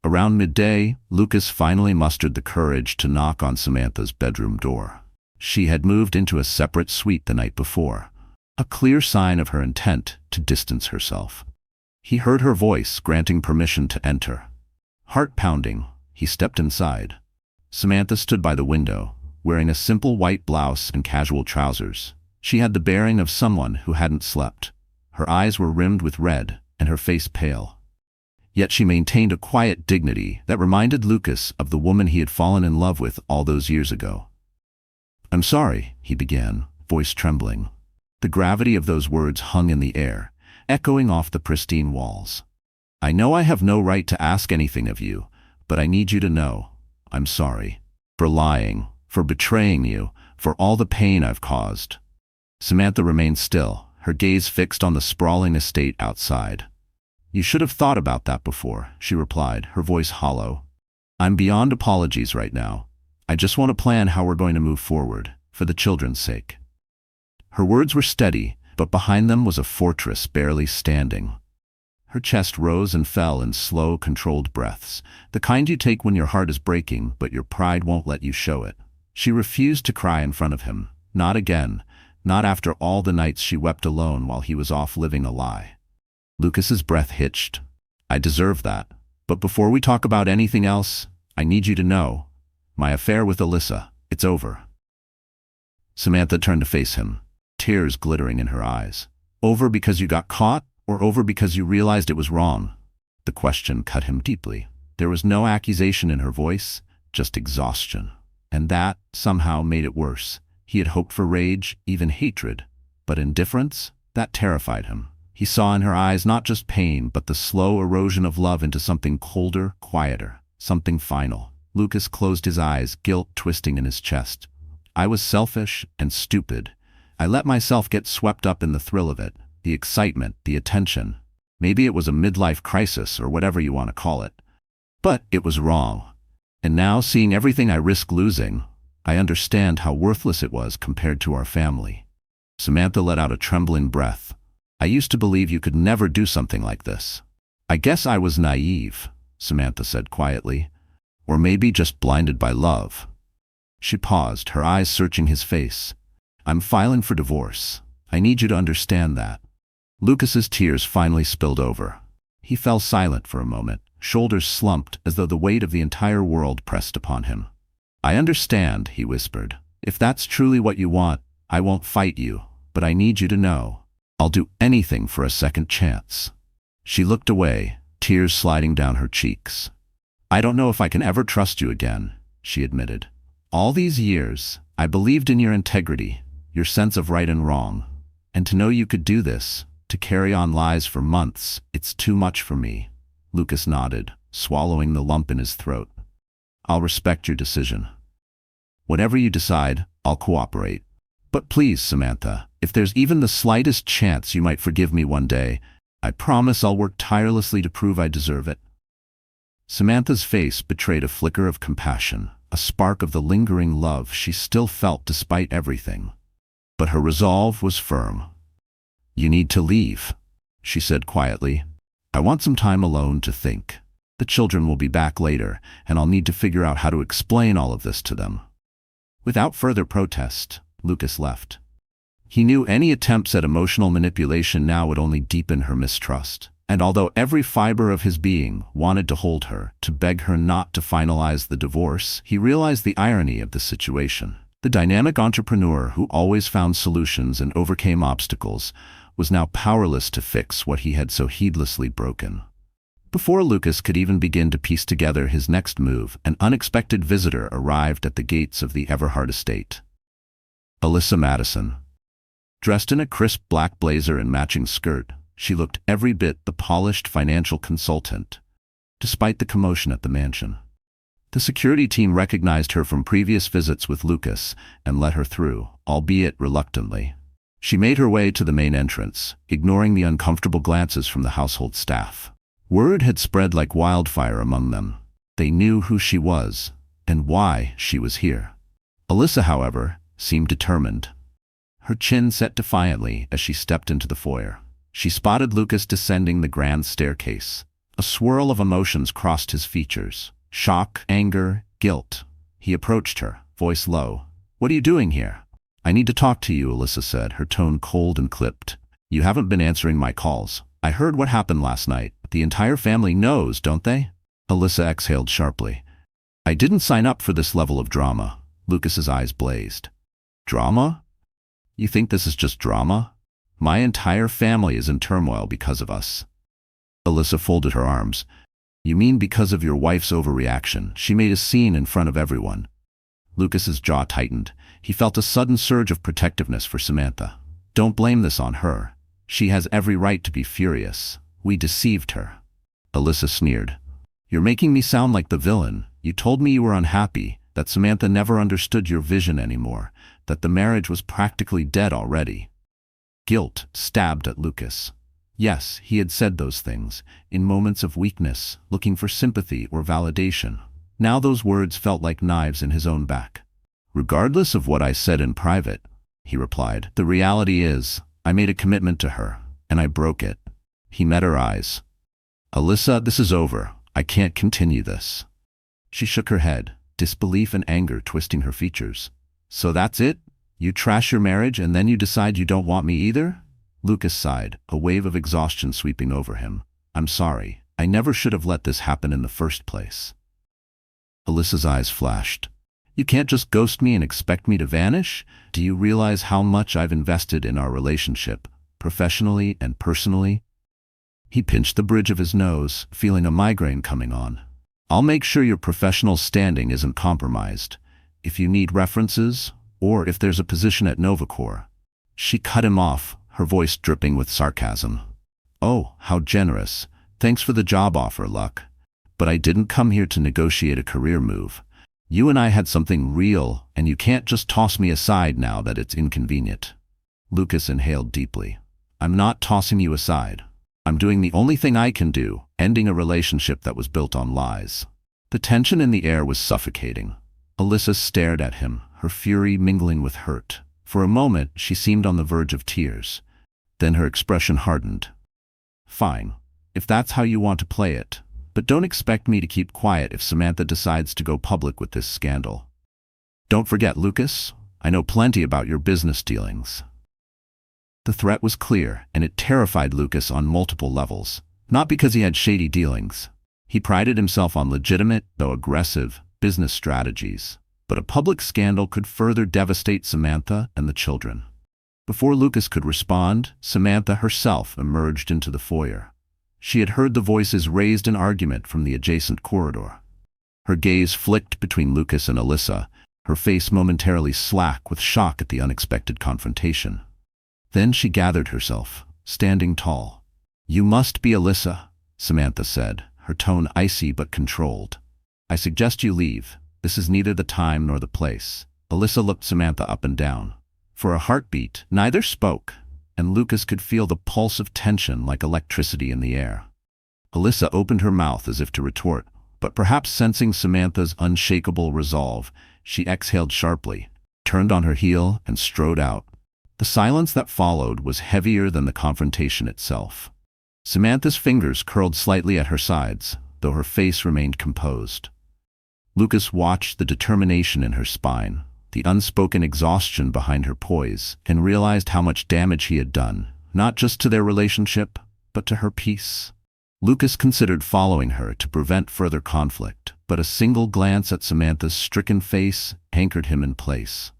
Around midday, Lucas finally mustered the courage to knock on Samantha's bedroom door. She had moved into a separate suite the night before, a clear sign of her intent to distance herself. He heard her voice granting permission to enter. Heart pounding, he stepped inside. Samantha stood by the window, wearing a simple white blouse and casual trousers. She had the bearing of someone who hadn't slept. Her eyes were rimmed with red, and her face pale. Yet she maintained a quiet dignity that reminded Lucas of the woman he had fallen in love with all those years ago. "I'm sorry," he began, voice trembling. The gravity of those words hung in the air, echoing off the pristine walls. "I know I have no right to ask anything of you, but I need you to know, I'm sorry. For lying, for betraying you, for all the pain I've caused." Samantha remained still, her gaze fixed on the sprawling estate outside. "You should have thought about that before," she replied, her voice hollow. "I'm beyond apologies right now. I just want to plan how we're going to move forward, for the children's sake." Her words were steady, but behind them was a fortress barely standing. Her chest rose and fell in slow, controlled breaths, the kind you take when your heart is breaking but your pride won't let you show it. She refused to cry in front of him, not again, not after all the nights she wept alone while he was off living a lie. Lucas's breath hitched. "I deserve that. But before we talk about anything else, I need you to know, my affair with Alyssa, it's over." Samantha turned to face him, tears glittering in her eyes. "Over because you got caught, or over because you realized it was wrong?" The question cut him deeply. There was no accusation in her voice, just exhaustion. And that, somehow, made it worse. He had hoped for rage, even hatred. But indifference? That terrified him. He saw in her eyes not just pain, but the slow erosion of love into something colder, quieter, something final. Lucas closed his eyes, guilt twisting in his chest. "I was selfish and stupid. I let myself get swept up in the thrill of it, the excitement, the attention. Maybe it was a midlife crisis or whatever you want to call it. But it was wrong. And now, seeing everything I risked losing, I understand how worthless it was compared to our family." Samantha let out a trembling breath. "I used to believe you could never do something like this." "I guess I was naive," Samantha said quietly. "Or maybe just blinded by love." She paused, her eyes searching his face. "I'm filing for divorce. I need you to understand that." Lucas's tears finally spilled over. He fell silent for a moment, shoulders slumped as though the weight of the entire world pressed upon him. "I understand," he whispered. "If that's truly what you want, I won't fight you, but I need you to know, I'll do anything for a second chance." She looked away, tears sliding down her cheeks. I don't know if I can ever trust you again, she admitted. All these years, I believed in your integrity, your sense of right and wrong. And to know you could do this, to carry on lies for months, it's too much for me. Lucas nodded, swallowing the lump in his throat. I'll respect your decision. Whatever you decide, I'll cooperate. But please, Samantha, if there's even the slightest chance you might forgive me one day, I promise I'll work tirelessly to prove I deserve it. Samantha's face betrayed a flicker of compassion, a spark of the lingering love she still felt despite everything. But her resolve was firm. You need to leave, she said quietly. I want some time alone to think. The children will be back later, and I'll need to figure out how to explain all of this to them. Without further protest, Lucas left. He knew any attempts at emotional manipulation now would only deepen her mistrust. And although every fiber of his being wanted to hold her, to beg her not to finalize the divorce, he realized the irony of the situation. The dynamic entrepreneur who always found solutions and overcame obstacles was now powerless to fix what he had so heedlessly broken. Before Lucas could even begin to piece together his next move, an unexpected visitor arrived at the gates of the Everhart estate. Alyssa Madison. Dressed in a crisp black blazer and matching skirt, she looked every bit the polished financial consultant, despite the commotion at the mansion. The security team recognized her from previous visits with Lucas and let her through, albeit reluctantly. She made her way to the main entrance, ignoring the uncomfortable glances from the household staff. Word had spread like wildfire among them. They knew who she was and why she was here. Alyssa, however, seemed determined. Her chin set defiantly as she stepped into the foyer. She spotted Lucas descending the grand staircase. A swirl of emotions crossed his features. Shock, anger, guilt. He approached her, voice low. What are you doing here? I need to talk to you, Alyssa said, her tone cold and clipped. You haven't been answering my calls. I heard what happened last night. The entire family knows, don't they? Alyssa exhaled sharply. I didn't sign up for this level of drama. Lucas's eyes blazed. Drama? You think this is just drama? My entire family is in turmoil because of us. Alyssa folded her arms. You mean because of your wife's overreaction? She made a scene in front of everyone. Lucas's jaw tightened. He felt a sudden surge of protectiveness for Samantha. Don't blame this on her. She has every right to be furious. We deceived her. Alyssa sneered. You're making me sound like the villain. You told me you were unhappy, that Samantha never understood your vision anymore, that the marriage was practically dead already. Guilt stabbed at Lucas. Yes, he had said those things, in moments of weakness, looking for sympathy or validation. Now those words felt like knives in his own back. Regardless of what I said in private, he replied, the reality is, I made a commitment to her, and I broke it. He met her eyes. Alyssa, this is over. I can't continue this. She shook her head, disbelief and anger twisting her features. So that's it? You trash your marriage and then you decide you don't want me either? Lucas sighed, a wave of exhaustion sweeping over him. I'm sorry. I never should have let this happen in the first place. Alyssa's eyes flashed. You can't just ghost me and expect me to vanish? Do you realize how much I've invested in our relationship, professionally and personally? He pinched the bridge of his nose, feeling a migraine coming on. I'll make sure your professional standing isn't compromised. If you need references, or if there's a position at Novacor. She cut him off, her voice dripping with sarcasm. Oh, how generous. Thanks for the job offer, Luck. But I didn't come here to negotiate a career move. You and I had something real, and you can't just toss me aside now that it's inconvenient. Lucas inhaled deeply. I'm not tossing you aside. I'm doing the only thing I can do, ending a relationship that was built on lies. The tension in the air was suffocating. Alyssa stared at him, her fury mingling with hurt. For a moment, she seemed on the verge of tears. Then her expression hardened. Fine, if that's how you want to play it. But don't expect me to keep quiet if Samantha decides to go public with this scandal. Don't forget, Lucas, I know plenty about your business dealings. The threat was clear, and it terrified Lucas on multiple levels. Not because he had shady dealings. He prided himself on legitimate, though aggressive, business strategies. But a public scandal could further devastate Samantha and the children. Before Lucas could respond, Samantha herself emerged into the foyer. She had heard the voices raised in argument from the adjacent corridor. Her gaze flicked between Lucas and Alyssa, her face momentarily slack with shock at the unexpected confrontation. Then she gathered herself, standing tall. "You must be Alyssa," Samantha said, her tone icy but controlled. "I suggest you leave. This is neither the time nor the place." Alyssa looked Samantha up and down. For a heartbeat, neither spoke, and Lucas could feel the pulse of tension like electricity in the air. Alyssa opened her mouth as if to retort, but perhaps sensing Samantha's unshakable resolve, she exhaled sharply, turned on her heel, and strode out. The silence that followed was heavier than the confrontation itself. Samantha's fingers curled slightly at her sides, though her face remained composed. Lucas watched the determination in her spine, the unspoken exhaustion behind her poise, and realized how much damage he had done, not just to their relationship, but to her peace. Lucas considered following her to prevent further conflict, but a single glance at Samantha's stricken face anchored him in place.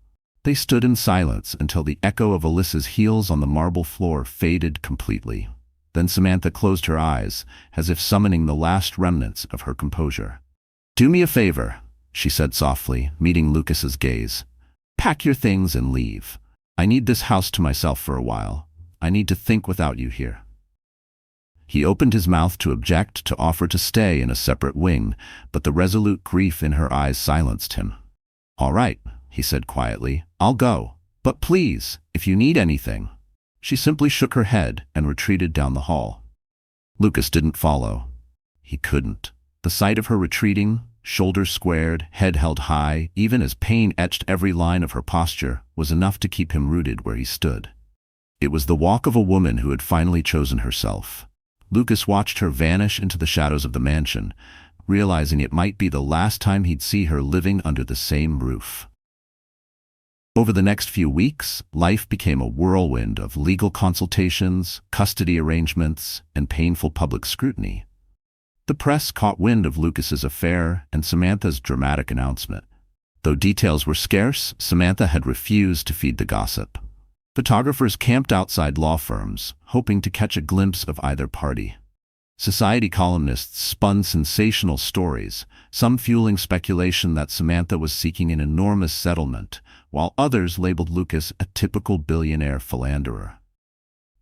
They stood in silence until the echo of Alyssa's heels on the marble floor faded completely. Then Samantha closed her eyes, as if summoning the last remnants of her composure. "Do me a favor," she said softly, meeting Lucas's gaze. "Pack your things and leave. I need this house to myself for a while. I need to think without you here." He opened his mouth to object, to offer to stay in a separate wing, but the resolute grief in her eyes silenced him. "All right," he said quietly, "I'll go. But please, if you need anything." She simply shook her head and retreated down the hall. Lucas didn't follow. He couldn't. The sight of her retreating, shoulders squared, head held high, even as pain etched every line of her posture, was enough to keep him rooted where he stood. It was the walk of a woman who had finally chosen herself. Lucas watched her vanish into the shadows of the mansion, realizing it might be the last time he'd see her living under the same roof. Over the next few weeks, life became a whirlwind of legal consultations, custody arrangements, and painful public scrutiny. The press caught wind of Lucas's affair and Samantha's dramatic announcement. Though details were scarce, Samantha had refused to feed the gossip. Photographers camped outside law firms, hoping to catch a glimpse of either party. Society columnists spun sensational stories, some fueling speculation that Samantha was seeking an enormous settlement, while others labeled Lucas a typical billionaire philanderer.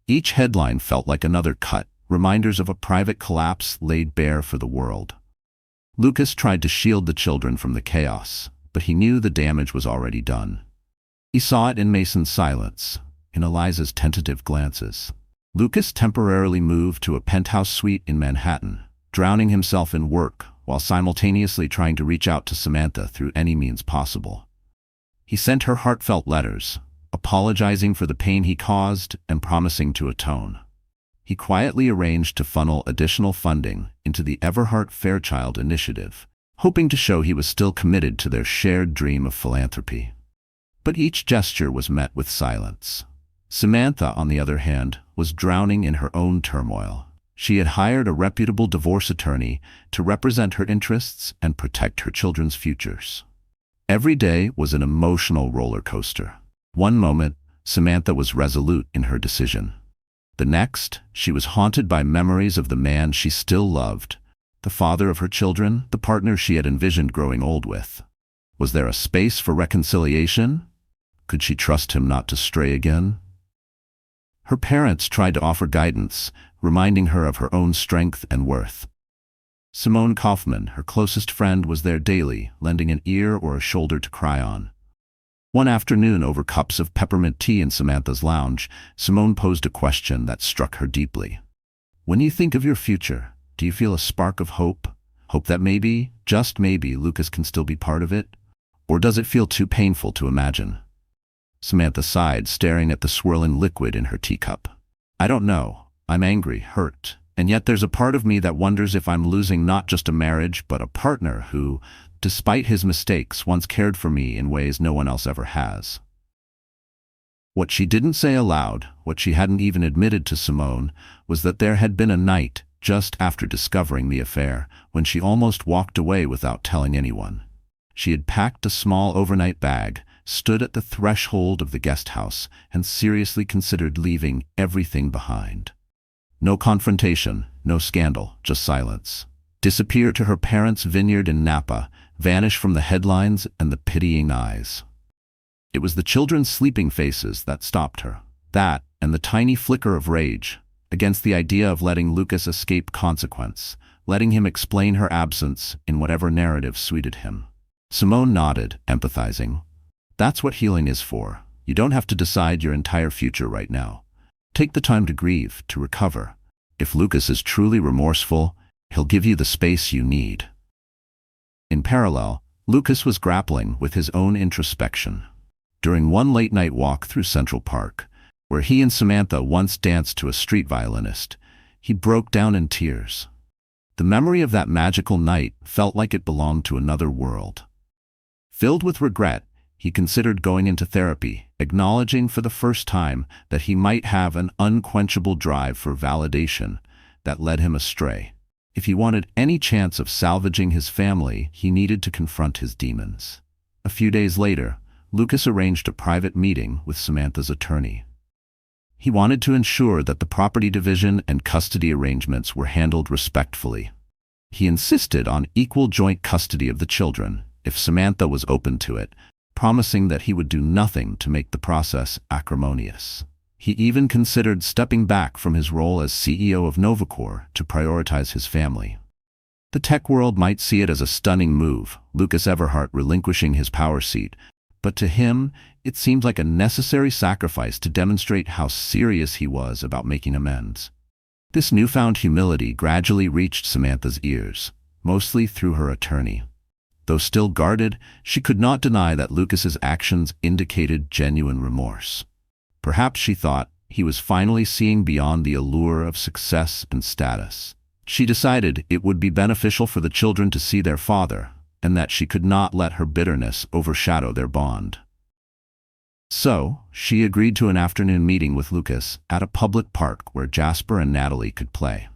Each headline felt like another cut, reminders of a private collapse laid bare for the world. Lucas tried to shield the children from the chaos, but he knew the damage was already done. He saw it in Mason's silence, in Eliza's tentative glances. Lucas temporarily moved to a penthouse suite in Manhattan, drowning himself in work while simultaneously trying to reach out to Samantha through any means possible. He sent her heartfelt letters, apologizing for the pain he caused and promising to atone. He quietly arranged to funnel additional funding into the Everhart Fairchild Initiative, hoping to show he was still committed to their shared dream of philanthropy. But each gesture was met with silence. Samantha, on the other hand, was drowning in her own turmoil. She had hired a reputable divorce attorney to represent her interests and protect her children's futures. Every day was an emotional roller coaster. One moment, Samantha was resolute in her decision. The next, she was haunted by memories of the man she still loved, the father of her children, the partner she had envisioned growing old with. Was there a space for reconciliation? Could she trust him not to stray again? Her parents tried to offer guidance, reminding her of her own strength and worth. Simone Kaufman, her closest friend, was there daily, lending an ear or a shoulder to cry on. One afternoon, over cups of peppermint tea in Samantha's lounge, Simone posed a question that struck her deeply. "When you think of your future, do you feel a spark of hope? Hope that maybe, just maybe, Lucas can still be part of it? Or does it feel too painful to imagine?" Samantha sighed, staring at the swirling liquid in her teacup. "I don't know. I'm angry, hurt, and yet there's a part of me that wonders if I'm losing not just a marriage, but a partner who, despite his mistakes, once cared for me in ways no one else ever has." What she didn't say aloud, what she hadn't even admitted to Simone, was that there had been a night, just after discovering the affair, when she almost walked away without telling anyone. She had packed a small overnight bag, stood at the threshold of the guest house, and seriously considered leaving everything behind. No confrontation, no scandal, just silence. disappear to her parents' vineyard in Napa, vanish from the headlines and the pitying eyes. It was the children's sleeping faces that stopped her. That, and the tiny flicker of rage, against the idea of letting Lucas escape consequence, letting him explain her absence in whatever narrative suited him. Simone nodded, empathizing. That's what healing is for. You don't have to decide your entire future right now. Take the time to grieve, to recover. If Lucas is truly remorseful, he'll give you the space you need. In parallel, Lucas was grappling with his own introspection. During one late-night walk through Central Park, where he and Samantha once danced to a street violinist, he broke down in tears. The memory of that magical night felt like it belonged to another world. Filled with regret, he considered going into therapy, acknowledging for the first time that he might have an unquenchable drive for validation that led him astray. If he wanted any chance of salvaging his family, he needed to confront his demons. A few days later, Lucas arranged a private meeting with Samantha's attorney. He wanted to ensure that the property division and custody arrangements were handled respectfully. He insisted on equal joint custody of the children, if Samantha was open to it, promising that he would do nothing to make the process acrimonious. He even considered stepping back from his role as CEO of Novacor to prioritize his family. The tech world might see it as a stunning move, Lucas Everhart relinquishing his power seat, but to him, it seemed like a necessary sacrifice to demonstrate how serious he was about making amends. This newfound humility gradually reached Samantha's ears, mostly through her attorney. Though still guarded, she could not deny that Lucas's actions indicated genuine remorse. Perhaps she thought he was finally seeing beyond the allure of success and status. She decided it would be beneficial for the children to see their father, and that she could not let her bitterness overshadow their bond. So, she agreed to an afternoon meeting with Lucas at a public park where Jasper and Natalie could play.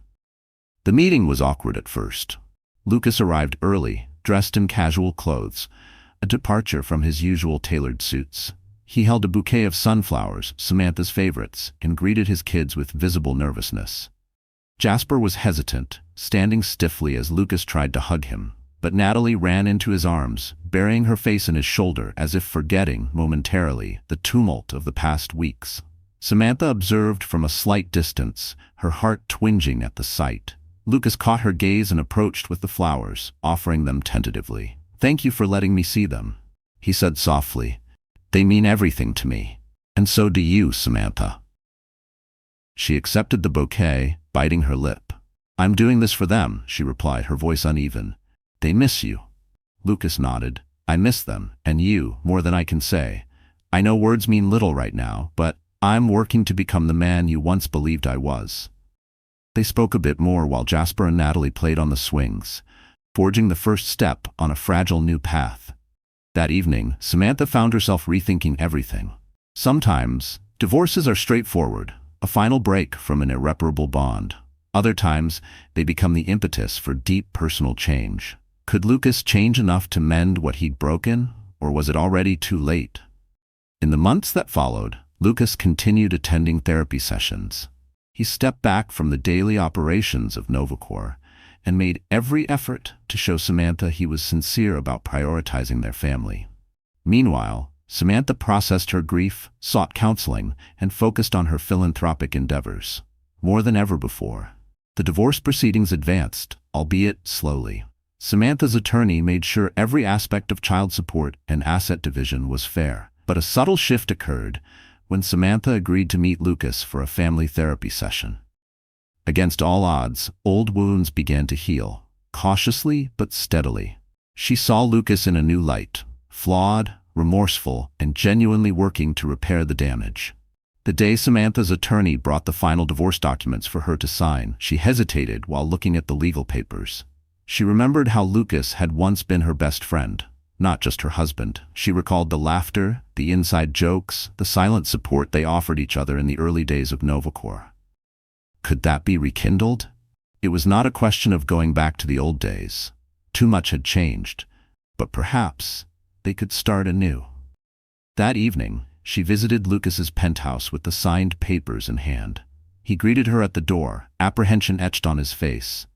The meeting was awkward at first. Lucas arrived early, dressed in casual clothes, a departure from his usual tailored suits. He held a bouquet of sunflowers, Samantha's favorites, and greeted his kids with visible nervousness. Jasper was hesitant, standing stiffly as Lucas tried to hug him, but Natalie ran into his arms, burying her face in his shoulder as if forgetting, momentarily, the tumult of the past weeks. Samantha observed from a slight distance, her heart twinging at the sight. Lucas caught her gaze and approached with the flowers, offering them tentatively. "Thank you for letting me see them," he said softly. "They mean everything to me. And so do you, Samantha." She accepted the bouquet, biting her lip. "I'm doing this for them," she replied, her voice uneven. "They miss you." Lucas nodded. "I miss them, and you, more than I can say. I know words mean little right now, but I'm working to become the man you once believed I was." They spoke a bit more while Jasper and Natalie played on the swings, forging the first step on a fragile new path. That evening, Samantha found herself rethinking everything. Sometimes, divorces are straightforward, a final break from an irreparable bond. Other times, they become the impetus for deep personal change. Could Lucas change enough to mend what he'd broken, or was it already too late? In the months that followed, Lucas continued attending therapy sessions. He stepped back from the daily operations of Novacor and made every effort to show Samantha he was sincere about prioritizing their family. Meanwhile, Samantha processed her grief, sought counseling, and focused on her philanthropic endeavors. More than ever before, the divorce proceedings advanced, albeit slowly. Samantha's attorney made sure every aspect of child support and asset division was fair. But a subtle shift occurred when Samantha agreed to meet Lucas for a family therapy session. Against all odds, old wounds began to heal, cautiously but steadily. She saw Lucas in a new light, flawed, remorseful, and genuinely working to repair the damage. The day Samantha's attorney brought the final divorce documents for her to sign, she hesitated while looking at the legal papers. She remembered how Lucas had once been her best friend, not just her husband. She recalled the laughter, the inside jokes, the silent support they offered each other in the early days of Novacor. Could that be rekindled? It was not a question of going back to the old days. Too much had changed, but perhaps they could start anew. That evening, she visited Lucas's penthouse with the signed papers in hand. He greeted her at the door, apprehension etched on his face.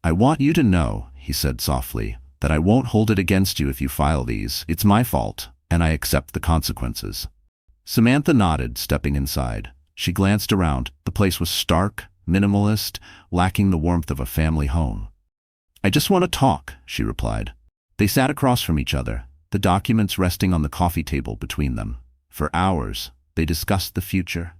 "I want you to know," he said softly, "that I won't hold it against you if you file these. It's my fault, and I accept the consequences." Samantha nodded, stepping inside. She glanced around. The place was stark, minimalist, lacking the warmth of a family home. "I just want to talk," she replied. They sat across from each other, the documents resting on the coffee table between them. For hours, they discussed the future.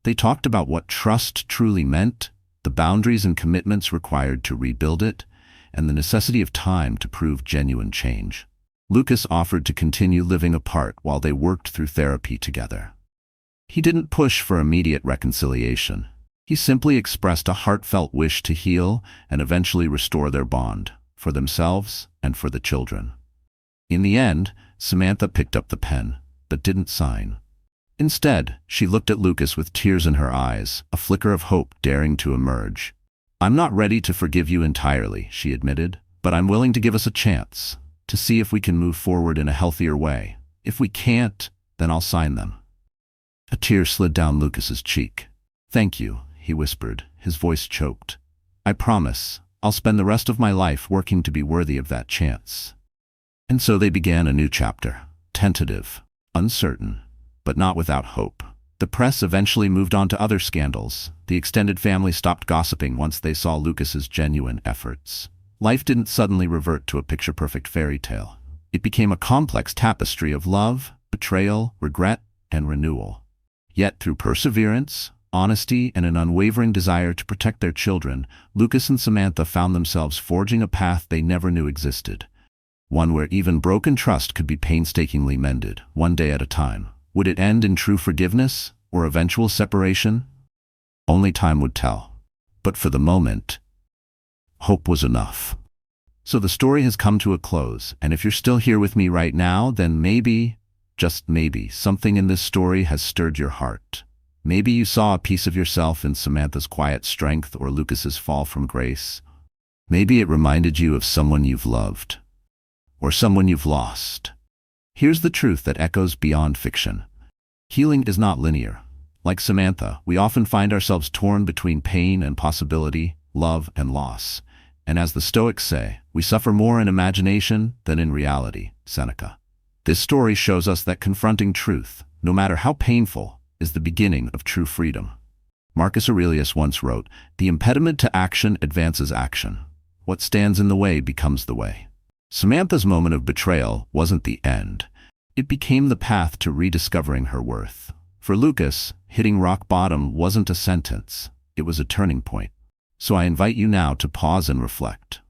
They talked about what trust truly meant, the boundaries and commitments required to rebuild it, and the necessity of time to prove genuine change. Lucas offered to continue living apart while they worked through therapy together. He didn't push for immediate reconciliation. He simply expressed a heartfelt wish to heal and eventually restore their bond, for themselves and for the children. In the end, Samantha picked up the pen, but didn't sign. Instead, she looked at Lucas with tears in her eyes, a flicker of hope daring to emerge. "I'm not ready to forgive you entirely," she admitted, "but I'm willing to give us a chance, to see if we can move forward in a healthier way. If we can't, then I'll sign them." A tear slid down Lucas's cheek. "Thank you," he whispered, his voice choked. "I promise, I'll spend the rest of my life working to be worthy of that chance." And so they began a new chapter, tentative, uncertain, but not without hope. The press eventually moved on to other scandals. The extended family stopped gossiping once they saw Lucas's genuine efforts. Life didn't suddenly revert to a picture-perfect fairy tale. It became a complex tapestry of love, betrayal, regret, and renewal. Yet through perseverance, honesty, and an unwavering desire to protect their children, Lucas and Samantha found themselves forging a path they never knew existed. One where even broken trust could be painstakingly mended, one day at a time. Would it end in true forgiveness or eventual separation? Only time would tell. But for the moment, hope was enough. So the story has come to a close, and if you're still here with me right now, then maybe, just maybe, something in this story has stirred your heart. Maybe you saw a piece of yourself in Samantha's quiet strength or Lucas's fall from grace. Maybe it reminded you of someone you've loved, or someone you've lost. Here's the truth that echoes beyond fiction. Healing is not linear. Like Samantha, we often find ourselves torn between pain and possibility, love and loss. And as the Stoics say, we suffer more in imagination than in reality, Seneca. This story shows us that confronting truth, no matter how painful, is the beginning of true freedom. Marcus Aurelius once wrote, "The impediment to action advances action. What stands in the way becomes the way." Samantha's moment of betrayal wasn't the end. It became the path to rediscovering her worth. For Lucas, hitting rock bottom wasn't a sentence, it was a turning point. So I invite you now to pause and reflect.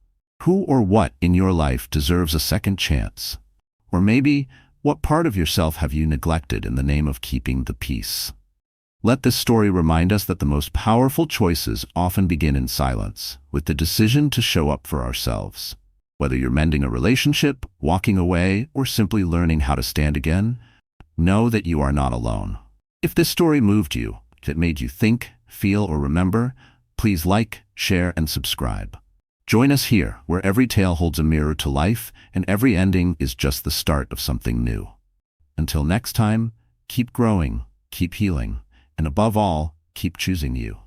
Who or what in your life deserves a second chance? Or maybe, what part of yourself have you neglected in the name of keeping the peace? Let this story remind us that the most powerful choices often begin in silence, with the decision to show up for ourselves. Whether you're mending a relationship, walking away, or simply learning how to stand again, know that you are not alone. If this story moved you, if it made you think, feel, or remember, please like, share, and subscribe. Join us here, where every tale holds a mirror to life, and every ending is just the start of something new. Until next time, keep growing, keep healing, and above all, keep choosing you.